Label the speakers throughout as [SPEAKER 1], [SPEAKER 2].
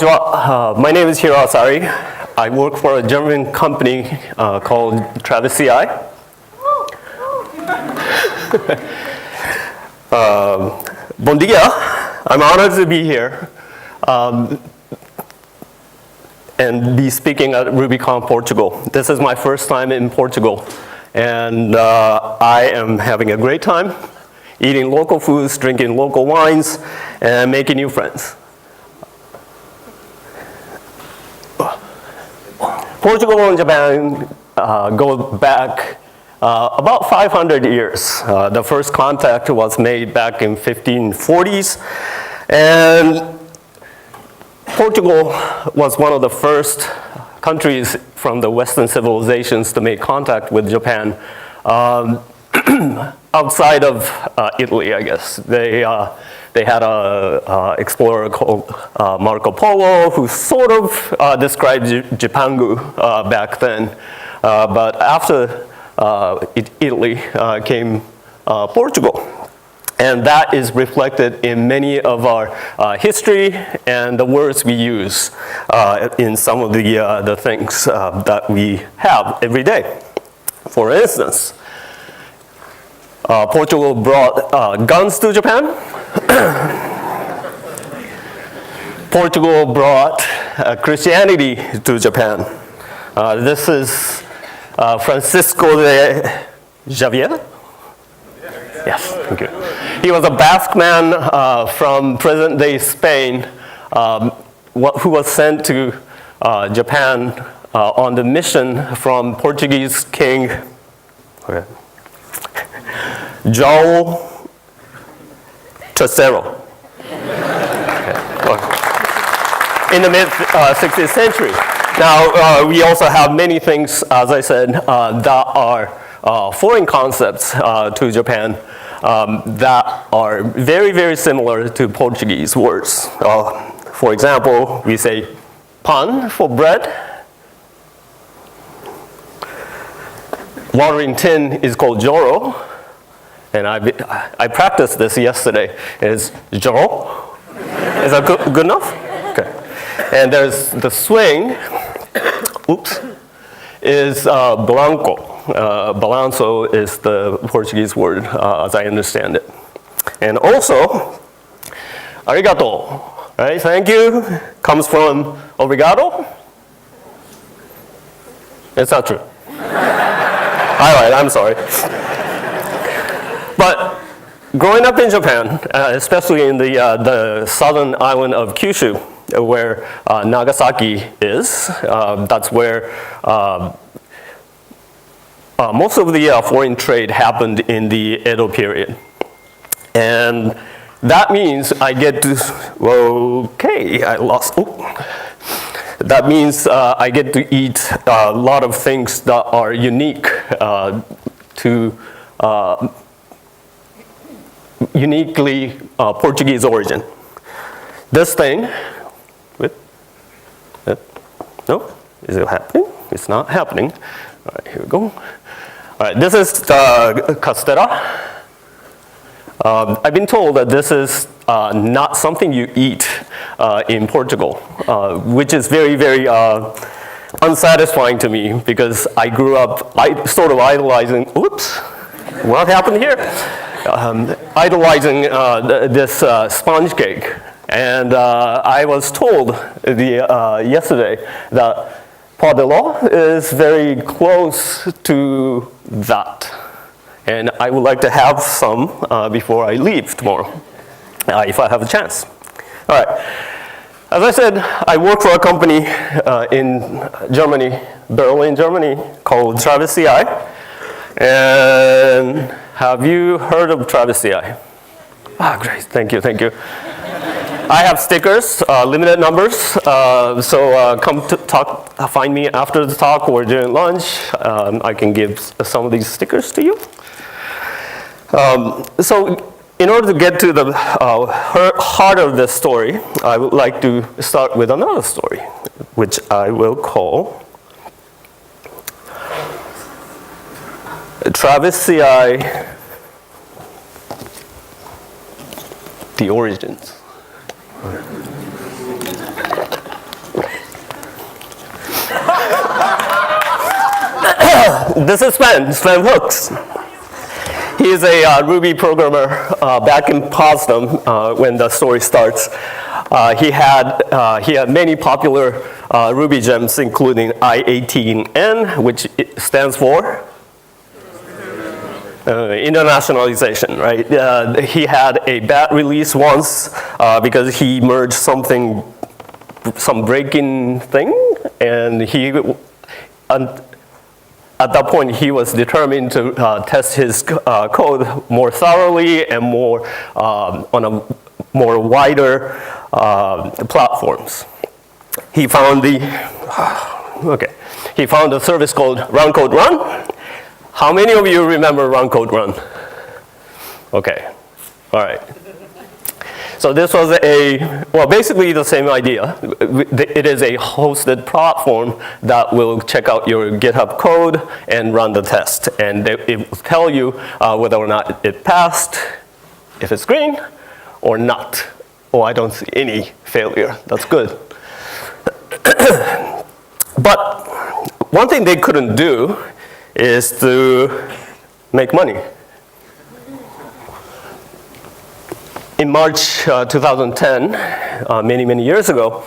[SPEAKER 1] Konnichiwa. My name is Hiro Asari. I work for a German company called RubyConf. Bon dia. I'm honored to be here and be speaking at RubyConf Portugal. This is my first time in Portugal, and I am having a great time eating local foods, drinking local wines, and making new friends. Portugal and Japan go back about 500 years. The first contact was made back in 1540s, and Portugal was one of the first countries from the Western civilizations to make contact with Japan outside of Italy, I guess. They had an explorer called Marco Polo who sort of described Japangu back then. But after Italy came Portugal. And that is reflected in many of our history and the words we use in some of the things that we have every day. For instance, Portugal brought guns to Japan. Portugal brought Christianity to Japan. This is Francisco de Javier. Yes, thank you. He was a Basque man from present-day Spain who was sent to Japan on the mission from Portuguese King João III in the mid-16th century. Now, we also have many things, as I said, that are foreign concepts to Japan that are very, very similar to Portuguese words. For example, we say pan for bread. Watering tin is called joro, and I practiced this yesterday. It's joro. Is that good enough? Okay. And there's the swing. Oops. Is blanco. Balanço is the Portuguese word, as I understand it. And also, arigato, right? Thank you, comes from obrigado. It's not true. All right, I'm sorry. But growing up in Japan, especially in the southern island of Kyushu, where Nagasaki is, that's where most of the foreign trade happened in the Edo period. And that means I get to, that means I get to eat a lot of things that are unique to uniquely Portuguese origin. This thing, no, is it happening? It's not happening. All right, here we go. All right, this is the castella. I've been told that this is not something you eat in Portugal, which is very, very unsatisfying to me because I grew up sort of idolizing, oops, what happened here? Idolizing this sponge cake. And I was told yesterday that Padilla is very close to that. And I would like to have some before I leave tomorrow, if I have a chance. All right. As I said, I work for a company in Germany, Berlin, Germany, called RubyConf. And have you heard of RubyConf? Ah, great. Thank you, thank you. I have stickers, limited numbers, so come to find me after the talk or during lunch. I can give some of these stickers to you. So in order to get to the heart of this story, I would like to start with another story, which I will call RubyConf, The Origins. This is Sven Hooks. He is a Ruby programmer back in Potsdam when the story starts. He had many popular Ruby gems, including I-18N, which stands for internationalization, right? He had a bad release once because he merged some breaking thing, and at that point, he was determined to test his code more thoroughly and more on a more wider platforms. He found he found a service called Run Code Run. How many of you remember Run Code Run? Okay, all right. So this was basically the same idea. It is a hosted platform that will check out your GitHub code and run the test. And it will tell you whether or not it passed, if it's green, or not. Oh, I don't see any failure. That's good. But one thing they couldn't do is to make money. In March 2010, many years ago,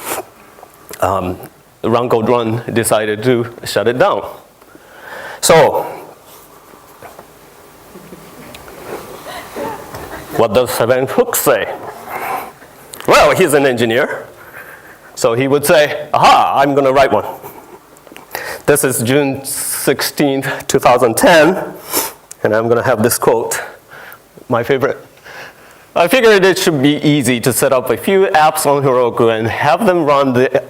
[SPEAKER 1] Run Code Run decided to shut it down. So, what does Sven Hooks say? Well, he's an engineer. So he would say, aha, I'm going to write one. This is June 16th, 2010, and I'm going to have this quote, my favorite. I figured it should be easy to set up a few apps on Heroku and have them run the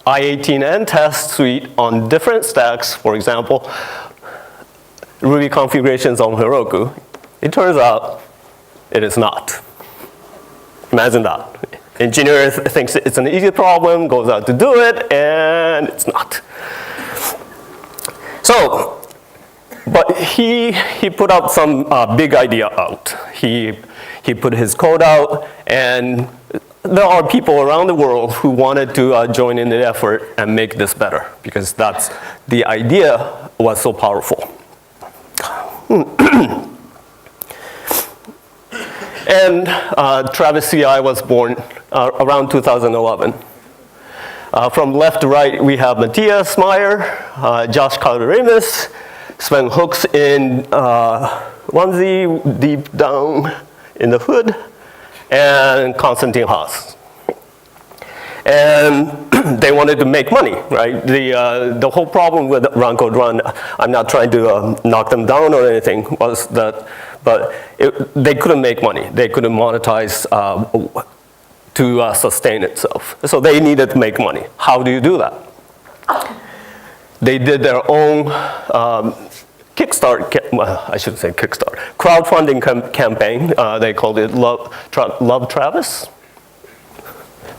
[SPEAKER 1] I-18N test suite on different stacks, for example, Ruby configurations on Heroku. It turns out it is not. Imagine that. Engineer thinks it's an easy problem, goes out to do it, and it's not. So, but he put out some big idea out. He put his code out, and there are people around the world who wanted to join in the effort and make this better, because the idea was so powerful. And Travis CI was born around 2011. From left to right, we have Matthias Meyer, Josh Calderemus, Sven Hooks in onesie, deep down in the hood, and Konstantin Haas. And they wanted to make money, right? The whole problem with Run Code Run, I'm not trying to knock them down or anything, was that, but they couldn't make money. They couldn't monetize to sustain itself. So they needed to make money. How do you do that? They did their own crowdfunding campaign. They called it Love Travis.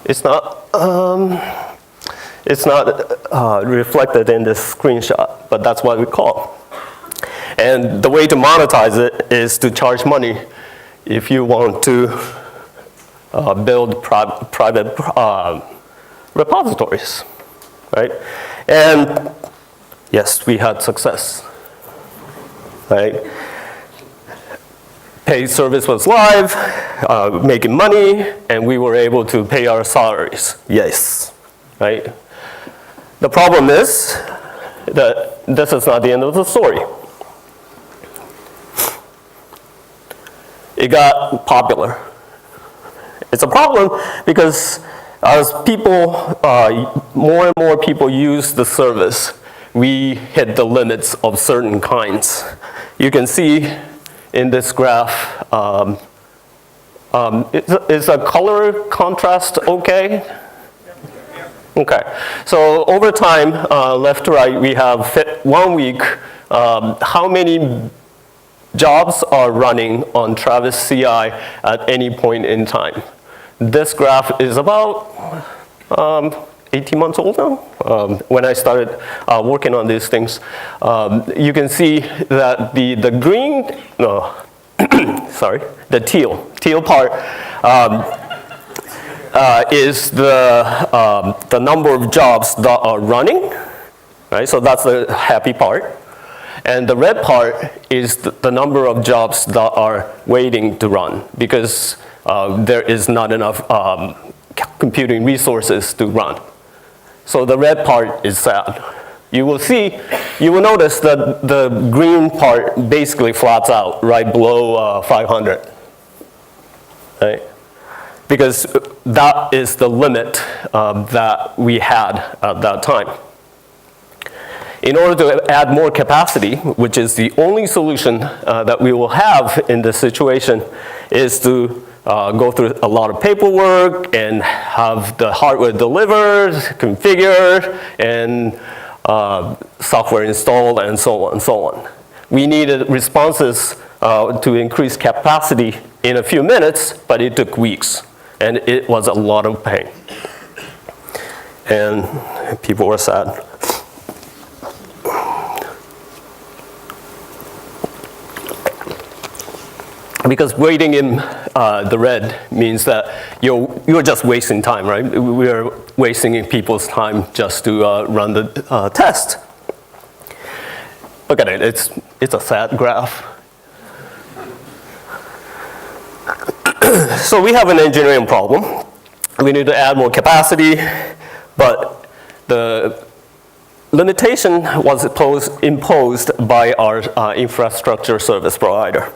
[SPEAKER 1] It's not reflected in this screenshot, but that's what we call it. And the way to monetize it is to charge money if you want to build private repositories, right? And yes, we had success, right? Paid service was live, making money, and we were able to pay our salaries. Yes, right? The problem is that this is not the end of the story. It got popular. It's a problem because as people, more and more people use the service, we hit the limits of certain kinds. You can see in this graph, is a color contrast okay? Okay, so over time, left to right, we have 1 week, how many jobs are running on Travis CI at any point in time. This graph is about 18 months old now. When I started working on these things, you can see that the green, sorry, the teal part is the number of jobs that are running, right? So that's the happy part. And the red part is the number of jobs that are waiting to run because there is not enough computing resources to run. So the red part is sad. You will notice that the green part basically flats out right below 500, right? Because that is the limit that we had at that time. In order to add more capacity, which is the only solution that we will have in this situation, is to go through a lot of paperwork and have the hardware delivered, configured, and software installed, and so on and so on. We needed responses to increase capacity in a few minutes, but it took weeks, and it was a lot of pain. And people were sad. Because waiting in the red means that you're just wasting time, right? We're wasting people's time just to run the test. Look at it, it's a sad graph. So we have an engineering problem. We need to add more capacity, but the limitation was imposed by our infrastructure service provider.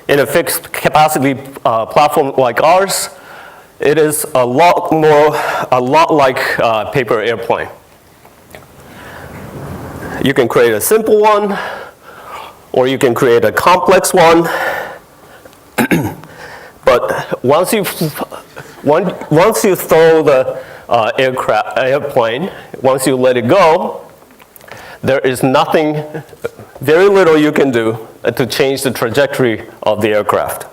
[SPEAKER 1] In a fixed capacity platform like ours, it is a lot like a paper airplane. You can create a simple one, or you can create a complex one. But once you throw the airplane, once you let it go, there is nothing, very little you can do to change the trajectory of the aircraft,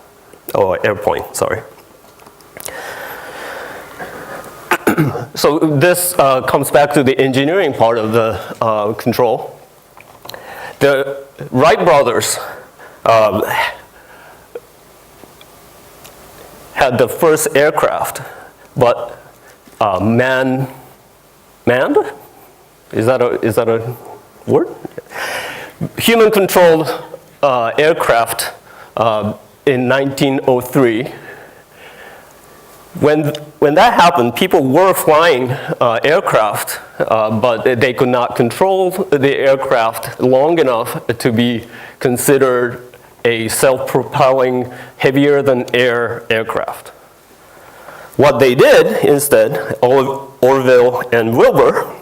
[SPEAKER 1] or airplane, sorry. So this comes back to the engineering part of the control. The Wright brothers had the first aircraft, but manned? Is that a word? Human-controlled aircraft in 1903. When that happened, people were flying aircraft, but they could not control the aircraft long enough to be considered a self-propelling, heavier-than-air aircraft. What they did instead, Orville and Wilbur,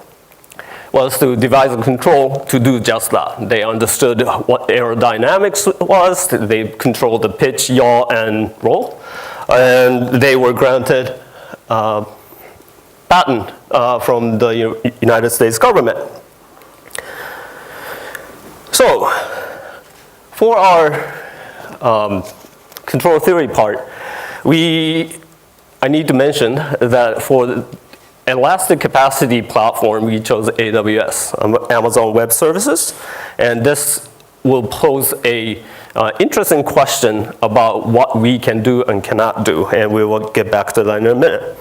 [SPEAKER 1] was to devise a control to do just that. They understood what aerodynamics was, they controlled the pitch, yaw, and roll, and they were granted a patent from the United States government. So, for our control theory part, I need to mention that for the elastic capacity platform, we chose AWS, Amazon Web Services, and this will pose a interesting question about what we can do and cannot do, and we will get back to that in a minute.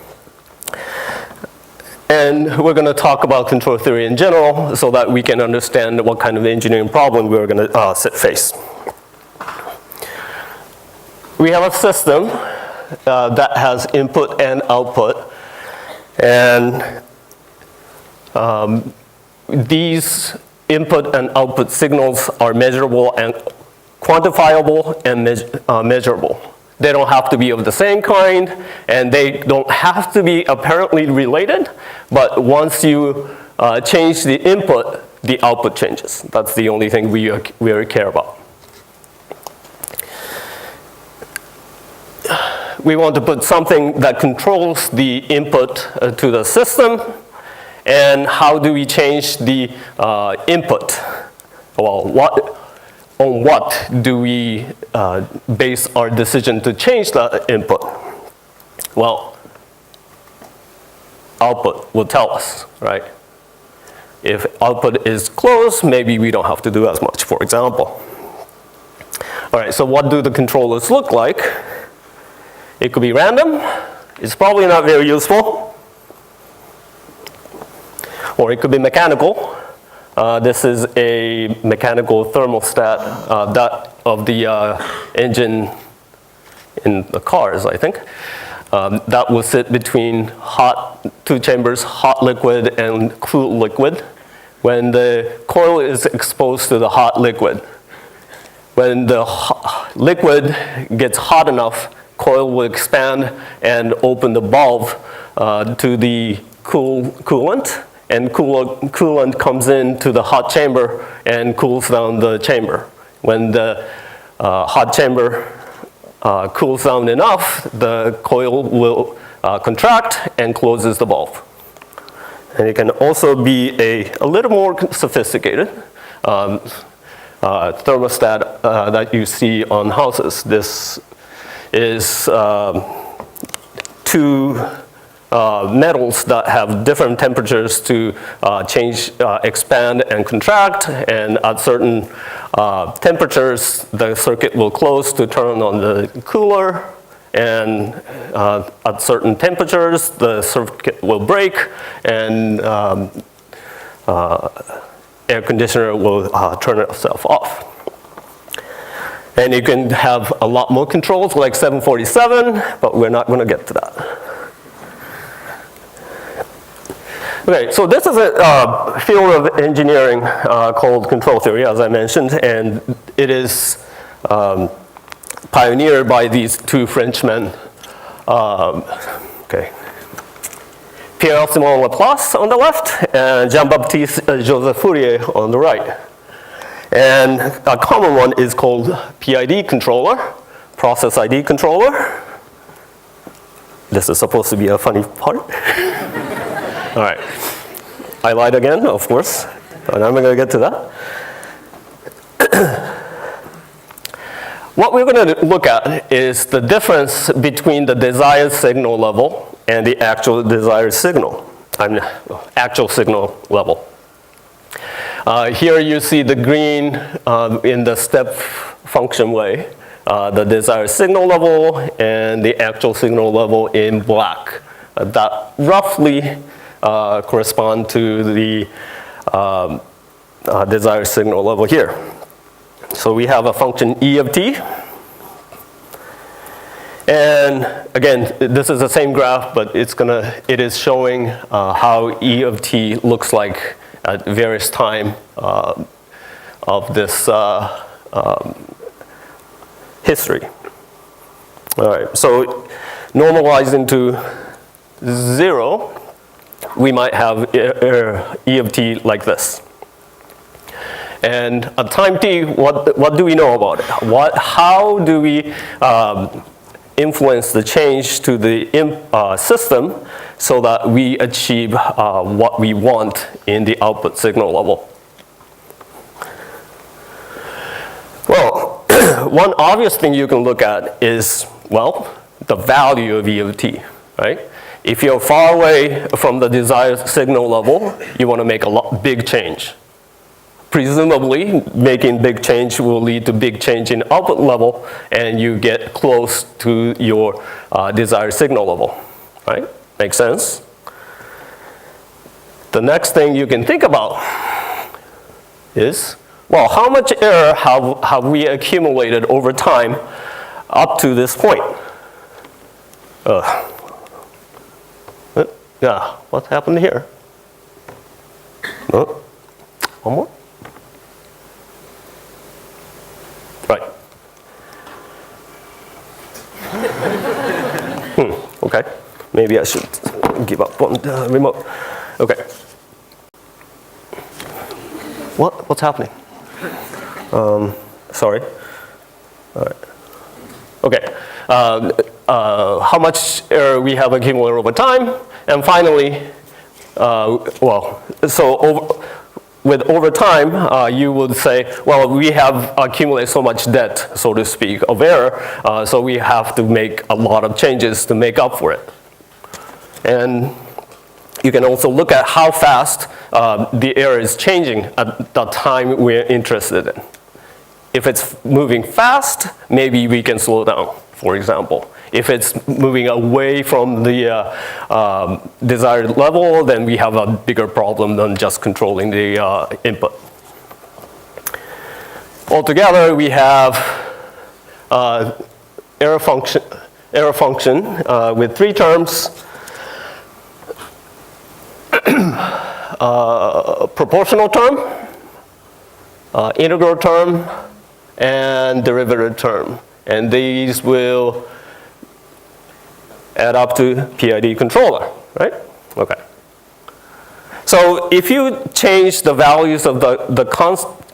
[SPEAKER 1] And we're going to talk about control theory in general so that we can understand what kind of engineering problem we're going to face. We have a system that has input and output. And these input and output signals are measurable and quantifiable and measurable. They don't have to be of the same kind, and they don't have to be apparently related, but once you change the input, the output changes. That's the only thing we care about. We want to put something that controls the input to the system, and how do we change the input? Well, on what do we base our decision to change the input? Well, output will tell us, right? If output is close, maybe we don't have to do as much, for example. All right, so what do the controllers look like? It could be random. It's probably not very useful. or it could be mechanical. This is a mechanical thermostat that of the engine in the cars, I think. That will sit between two chambers, hot liquid and cool liquid. When the coil is exposed to the hot liquid, when the liquid gets hot enough, coil will expand and open the valve to the coolant, and coolant comes into the hot chamber and cools down the chamber. When the hot chamber cools down enough, the coil will contract and closes the valve. And it can also be a little more sophisticated thermostat that you see on houses. This is two metals that have different temperatures to change, expand and contract, and at certain temperatures the circuit will close to turn on the cooler, and at certain temperatures the circuit will break and air conditioner will turn itself off. And you can have a lot more controls like 747, but we're not going to get to that. Okay, so this is a field of engineering called control theory, as I mentioned, and it is pioneered by these two Frenchmen, Pierre-Simon Laplace on the left, and Jean-Baptiste Joseph Fourier on the right. And a common one is called PID controller, process ID controller. This is supposed to be a funny part. All right, I lied again, of course, but I'm going to get to that. What we're going to look at is the difference between the desired signal level and the actual desired signal, actual signal level. Here you see the green in the step function way, the desired signal level and the actual signal level in black. That roughly correspond to the desired signal level here. So we have a function E of t. And again, this is the same graph, but it is showing how E of t looks like at various time of this history. All right, so normalizing to 0, we might have E of t like this. And at time t, what do we know about it? How do we influence the change to the system so that we achieve what we want in the output signal level? Well, one obvious thing you can look at is, well, the value of E of t, right? If you're far away from the desired signal level, you want to make a big change. Presumably, making big change will lead to big change in output level, and you get close to your desired signal level, right? Makes sense? The next thing you can think about is, well, how much error have we accumulated over time up to this point? Yeah, what happened here? Oh, one more? Right. Okay. Maybe I should give up on the remote. Okay. What's happening? Sorry. All right. Okay. How much error we have accumulated over time, and finally, with over time, you would say, well, we have accumulated so much debt, so to speak, of error, so we have to make a lot of changes to make up for it. And you can also look at how fast the error is changing at the time we're interested in. If it's moving fast, maybe we can slow down, for example. If it's moving away from the desired level, then we have a bigger problem than just controlling the input. Altogether, we have error function with 3 terms. Proportional term, integral term, and derivative term. And these will add up to PID controller, right? Okay. So if you change the values of the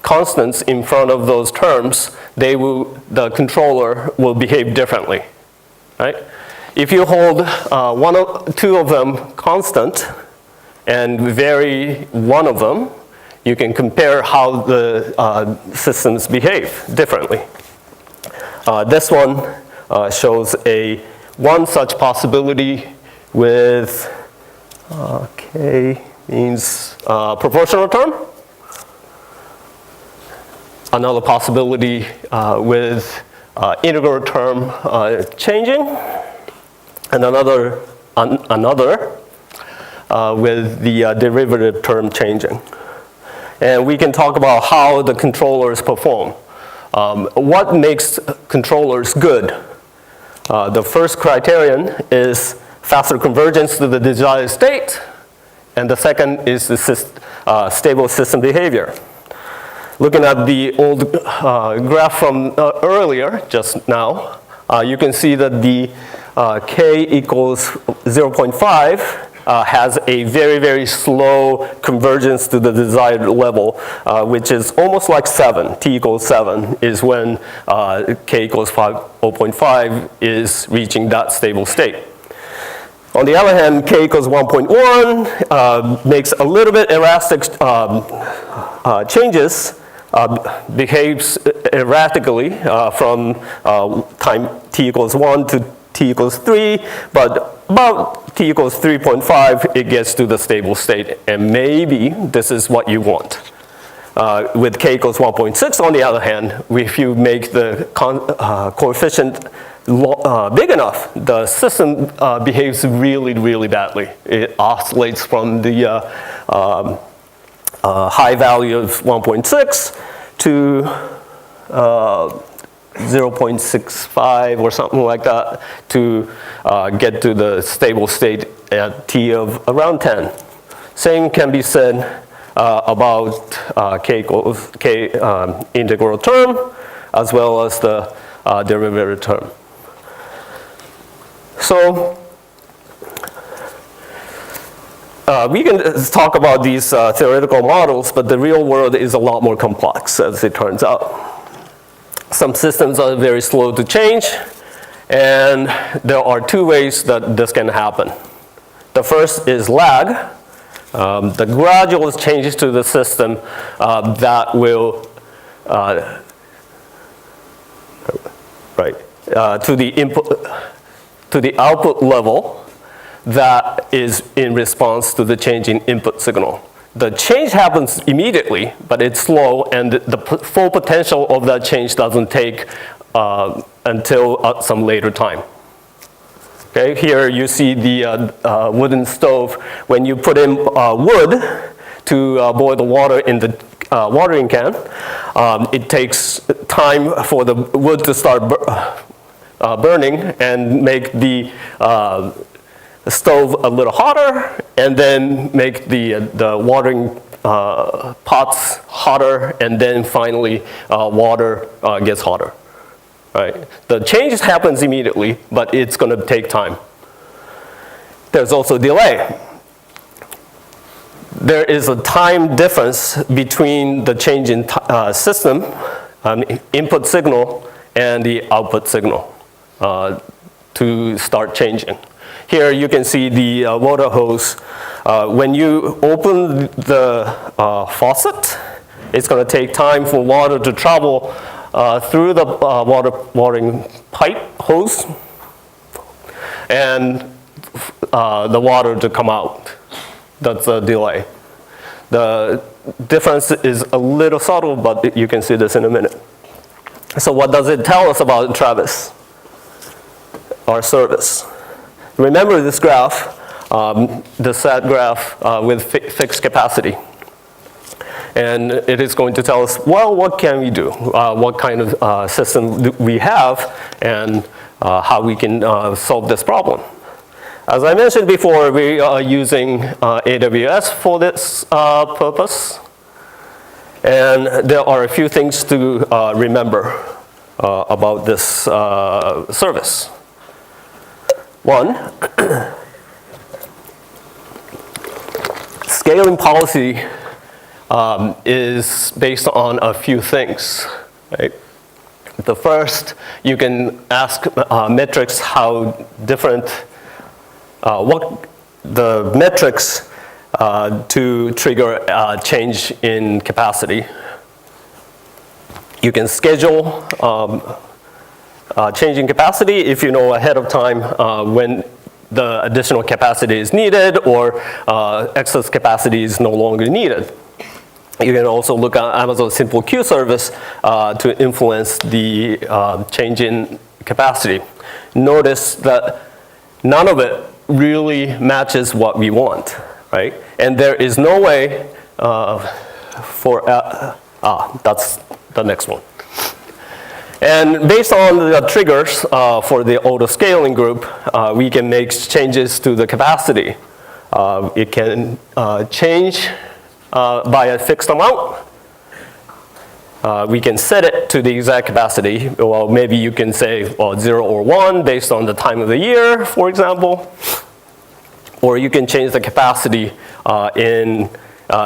[SPEAKER 1] constants in front of those terms, the controller will behave differently, right? If you hold 2 of them constant and vary one of them, you can compare how the systems behave differently. This one shows one such possibility with K means proportional term. Another possibility with integral term changing, and another with the derivative term changing. And we can talk about how the controllers perform. What makes controllers good? The first criterion is faster convergence to the desired state, and the second is the stable system behavior. Looking at the old graph from earlier, just now, you can see that the K equals 0.5 has a very, very slow convergence to the desired level, which is almost like 7. T equals 7 is when K equals 0.5 is reaching that stable state. On the other hand, K equals 1.1 makes a little bit erratic changes, behaves erratically from time T equals 1 to T equals 3, but about T equals 3.5, it gets to the stable state, and maybe this is what you want. With K equals 1.6, on the other hand, if you make the coefficient big enough, the system behaves really, really badly. It oscillates from the high value of 1.6 to 0.65 or something like that to get to the stable state at T of around 10. Same can be said about K integral term as well as the derivative term. So we can talk about these theoretical models, but the real world is a lot more complex, as it turns out. Some systems are very slow to change, and there are 2 ways that this can happen. The first is lag. The gradual changes to the system that will, to the input, to the output level that is in response to the change in input signal. The change happens immediately, but it's slow, and the full potential of that change doesn't take until some later time. Okay, here you see the wooden stove. When you put in wood to boil the water in the watering can, it takes time for the wood to start burning and make the stove a little hotter, and then make the watering pots hotter, and then finally water gets hotter. Right? The change happens immediately, but it's going to take time. There's also delay. There is a time difference between the change in system, input signal, and the output signal to start changing. Here you can see the water hose. When you open the faucet, it's going to take time for water to travel through the watering pipe hose and the water to come out. That's a delay. The difference is a little subtle, but you can see this in a minute. So what does it tell us about Travis? our service. Remember this graph, the SAT graph with fixed capacity. And it is going to tell us, well, what can we do? What kind of system do we have, and how we can solve this problem. As I mentioned before, we are using AWS for this purpose. And there are a few things to remember about this service. One, scaling policy is based on a few things, right? The first, you can ask metrics how different, what the metrics to trigger a change in capacity. You can schedule change in capacity if you know ahead of time when the additional capacity is needed or excess capacity is no longer needed. You can also look at Amazon Simple Queue service to influence the change in capacity. Notice that none of it really matches what we want, right? And there is no way for, that's the next one. And based on the triggers for the auto scaling group, we can make changes to the capacity. It can change by a fixed amount. We can set it to the exact capacity. Well, maybe you can say, well, 0 or 1 based on the time of the year, for example. Or you can change the capacity in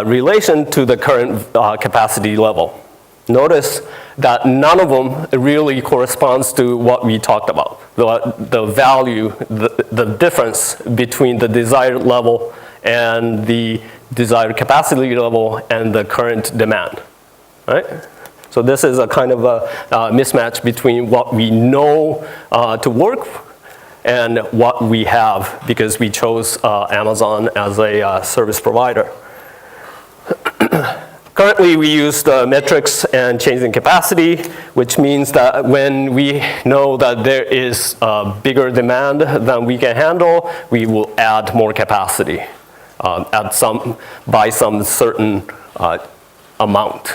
[SPEAKER 1] relation to the current capacity level. Notice that none of them really corresponds to what we talked about. The value, the difference between the desired level and the desired capacity level and the current demand, right? So this is a kind of a mismatch between what we know to work and what we have because we chose Amazon as a service provider. Currently, we use the metrics and changing capacity, which means that when we know that there is a bigger demand than we can handle, we will add more capacity by some certain amount.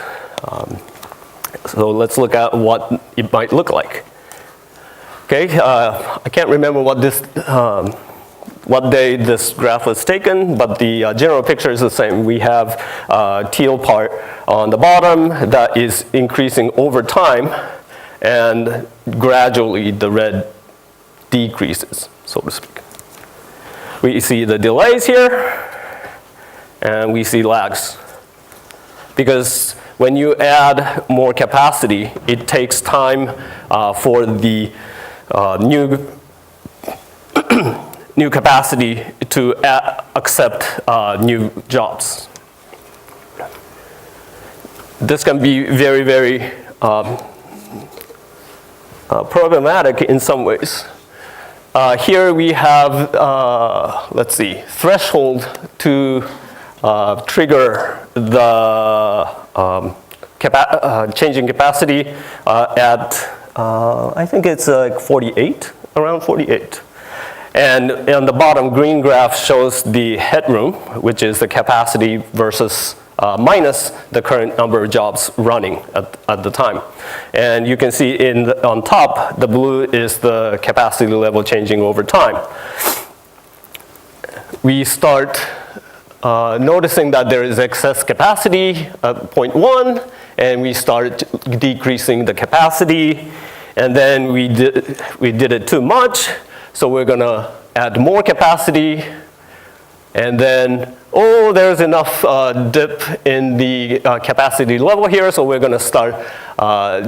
[SPEAKER 1] So let's look at what it might look like. Okay, I can't remember what this what day this graph was taken, but the general picture is the same. We have teal part on the bottom that is increasing over time, and gradually the red decreases, so to speak. We see the delays here, and we see lags. Because when you add more capacity, it takes time for the new capacity to accept new jobs. This can be very, very problematic in some ways. Here we have, let's see, threshold to trigger the changing capacity at, I think it's like 48, around 48. And on the bottom green graph shows the headroom, which is the capacity versus minus the current number of jobs running at the time. And you can see on top, the blue is the capacity level changing over time. We start noticing that there is excess capacity at point 1, and we start decreasing the capacity, and then we did it too much. So we're going to add more capacity, and then, oh, there's enough dip in the capacity level here, so we're going to start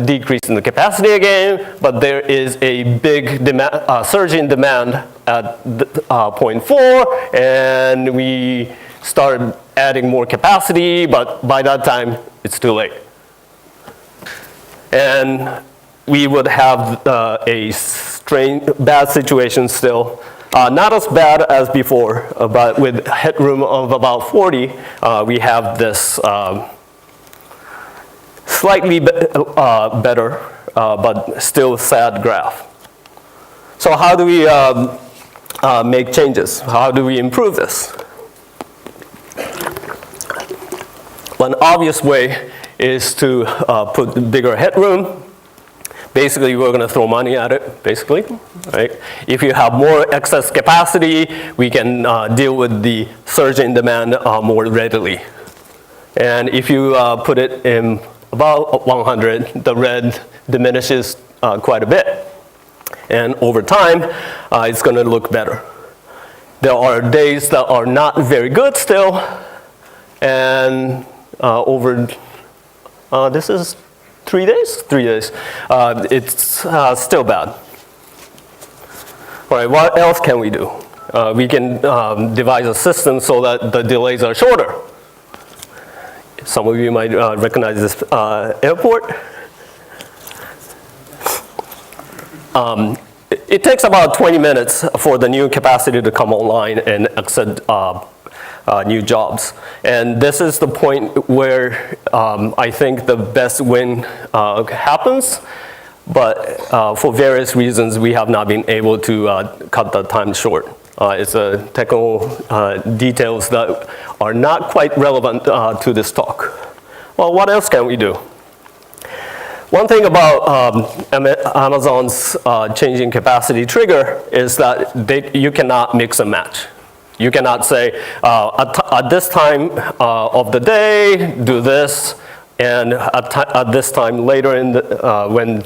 [SPEAKER 1] decreasing the capacity again, but there is a big surge in demand at point 4, and we start adding more capacity, but by that time, it's too late. And we would have a bad situation still. Not as bad as before, but with headroom of about 40, we have this slightly better, but still sad graph. So how do we make changes? How do we improve this? One obvious way is to put bigger headroom. Basically, we're going to throw money at it, basically. Right? If you have more excess capacity, we can deal with the surge in demand more readily. And if you put it in about 100, the red diminishes quite a bit. And over time, it's going to look better. There are days that are not very good still, and this is 3 days? 3 days. It's still bad. All right, what else can we do? We can devise a system so that the delays are shorter. Some of you might recognize this airport. It takes about 20 minutes for the new capacity to come online and accept new jobs. And this is the point where I think the best win happens, but for various reasons we have not been able to cut the time short. It's technical details that are not quite relevant to this talk. Well, what else can we do? One thing about Amazon's changing capacity trigger is that you cannot mix and match. You cannot say, at this time of the day, do this, and at this time later in the, when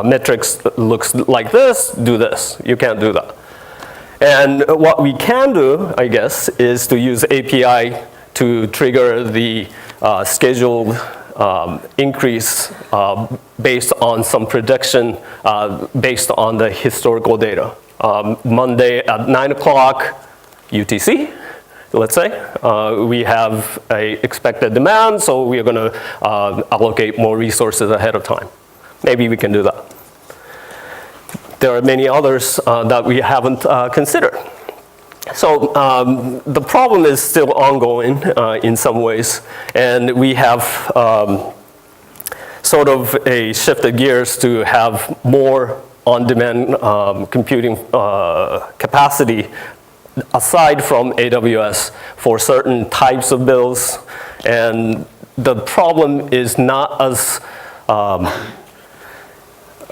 [SPEAKER 1] metrics looks like this, do this. You can't do that. And what we can do, I guess, is to use API to trigger the scheduled increase based on some prediction based on the historical data. Monday at 9 o'clock UTC, let's say, we have a expected demand, so we are going to allocate more resources ahead of time. Maybe we can do that. There are many others that we haven't considered. So the problem is still ongoing in some ways, and we have sort of shifted gears to have more on-demand computing capacity aside from AWS for certain types of builds, and the problem is not as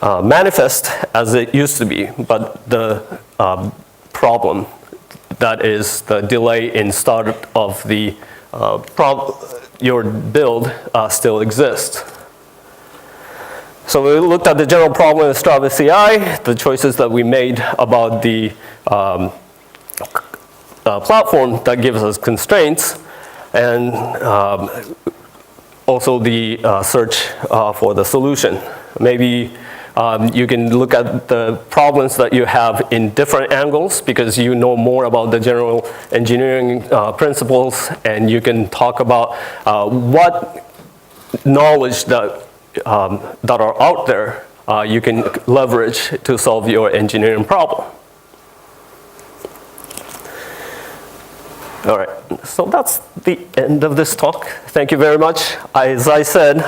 [SPEAKER 1] manifest as it used to be, but the problem, that is the delay in start of the your build still exists. So we looked at the general problem in Strava CI, the choices that we made about the platform that gives us constraints, and also the search for the solution. Maybe you can look at the problems that you have in different angles because you know more about the general engineering principles, and you can talk about what knowledge that are out there you can leverage to solve your engineering problem. All right, so that's the end of this talk. Thank you very much. As I said,